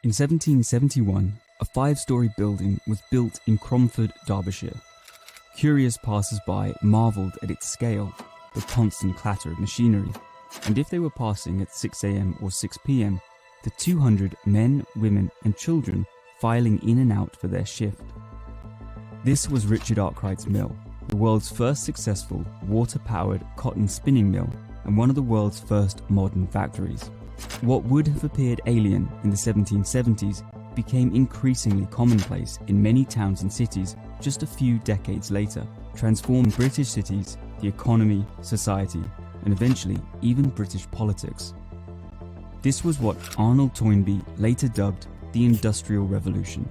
In 1771, a 5-storey building was built in Cromford, Derbyshire. Curious passers-by marvelled at its scale, the constant clatter of machinery, and if they were passing at 6 a.m. or 6 p.m, the 200 men, women and children filing in and out for their shift. This was Richard Arkwright's mill, the world's first successful water-powered cotton spinning mill and one of the world's first modern factories. What would have appeared alien in the 1770s became increasingly commonplace in many towns and cities just a few decades later, transforming British cities, the economy, society, and eventually even British politics. This was what Arnold Toynbee later dubbed the Industrial Revolution.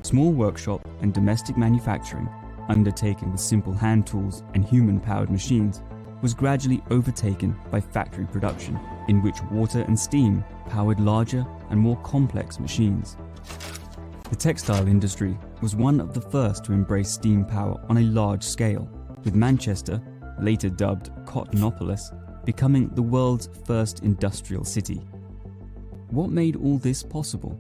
Small workshop and domestic manufacturing, undertaken with simple hand tools and human-powered machines, was gradually overtaken by factory production, in which water and steam powered larger and more complex machines. The textile industry was one of the first to embrace steam power on a large scale, with Manchester, later dubbed Cottonopolis, becoming the world's first industrial city. What made all this possible?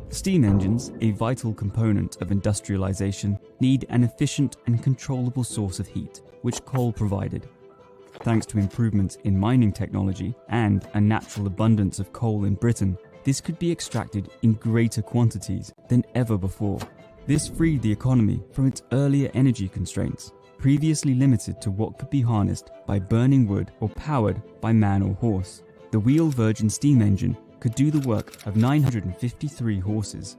Steam engines, a vital component of industrialization, need an efficient and controllable source of heat, which coal provided. Thanks to improvements in mining technology and a natural abundance of coal in Britain, this could be extracted in greater quantities than ever before. This freed the economy from its earlier energy constraints, previously limited to what could be harnessed by burning wood or powered by man or horse. The wheel Virgin steam engine could do the work of 953 horses.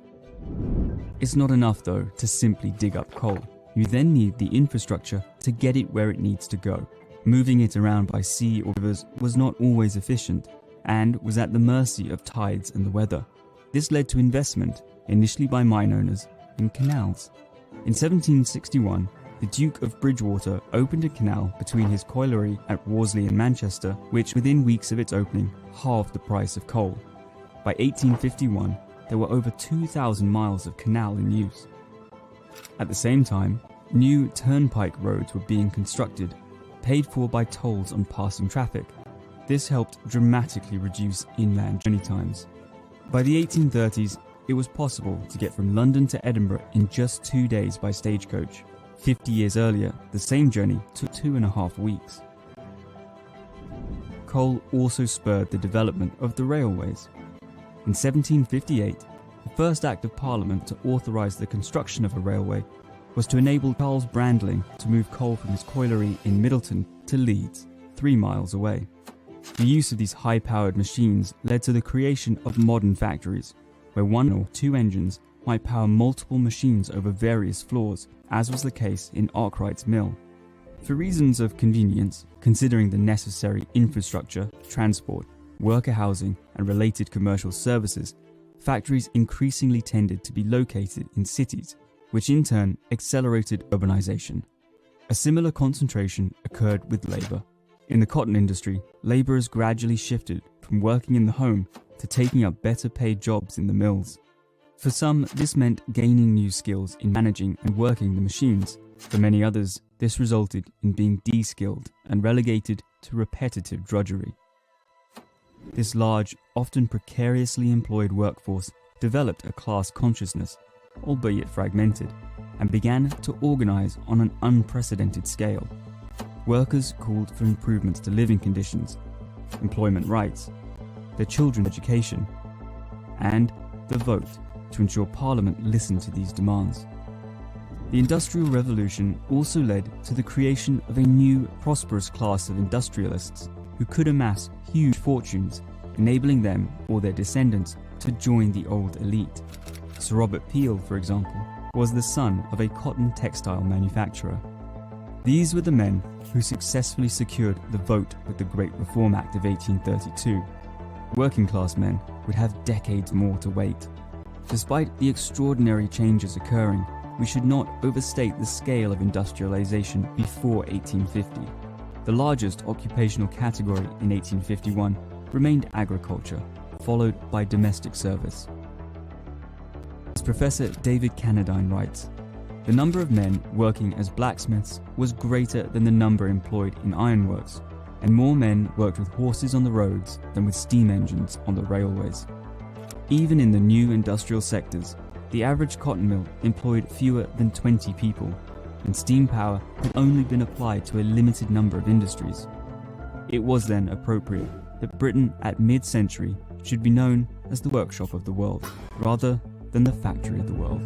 It's not enough though to simply dig up coal. You then need the infrastructure to get it where it needs to go. Moving it around by sea or rivers was not always efficient and was at the mercy of tides and the weather. This led to investment, initially by mine owners, in canals. In 1761, the Duke of Bridgewater opened a canal between his colliery at Worsley and Manchester, which within weeks of its opening halved the price of coal. By 1851, there were over 2,000 miles of canal in use. At the same time, new turnpike roads were being constructed, paid for by tolls on passing traffic. This helped dramatically reduce inland journey times. By the 1830s, it was possible to get from London to Edinburgh in just 2 days by stagecoach. 50 years earlier, the same journey took 2.5 weeks. Coal also spurred the development of the railways. In 1758, the first Act of Parliament to authorise the construction of a railway was to enable Charles Brandling to move coal from his colliery in Middleton to Leeds, 3 miles away. The use of these high-powered machines led to the creation of modern factories, where 1 or 2 engines might power multiple machines over various floors, as was the case in Arkwright's mill. For reasons of convenience, considering the necessary infrastructure, transport, worker housing, and related commercial services, factories increasingly tended to be located in cities, which in turn accelerated urbanization. A similar concentration occurred with labor. In the cotton industry, laborers gradually shifted from working in the home to taking up better paid jobs in the mills. For some, this meant gaining new skills in managing and working the machines. For many others, this resulted in being de-skilled and relegated to repetitive drudgery. This large, often precariously employed workforce developed a class consciousness, albeit fragmented, and began to organize on an unprecedented scale. Workers called for improvements to living conditions, employment rights, their children's education, and the vote to ensure Parliament listened to these demands. The Industrial Revolution also led to the creation of a new, prosperous class of industrialists who could amass huge fortunes, enabling them or their descendants to join the old elite. Sir Robert Peel, for example, was the son of a cotton textile manufacturer. These were the men who successfully secured the vote with the Great Reform Act of 1832. Working class men would have decades more to wait. Despite the extraordinary changes occurring, we should not overstate the scale of industrialization before 1850. The largest occupational category in 1851 remained agriculture, followed by domestic service. As Professor David Cannadine writes, the number of men working as blacksmiths was greater than the number employed in ironworks, and more men worked with horses on the roads than with steam engines on the railways. Even in the new industrial sectors, the average cotton mill employed fewer than 20 people, and steam power had only been applied to a limited number of industries. It was then appropriate that Britain at mid-century should be known as the workshop of the world, rather than the factory of the world.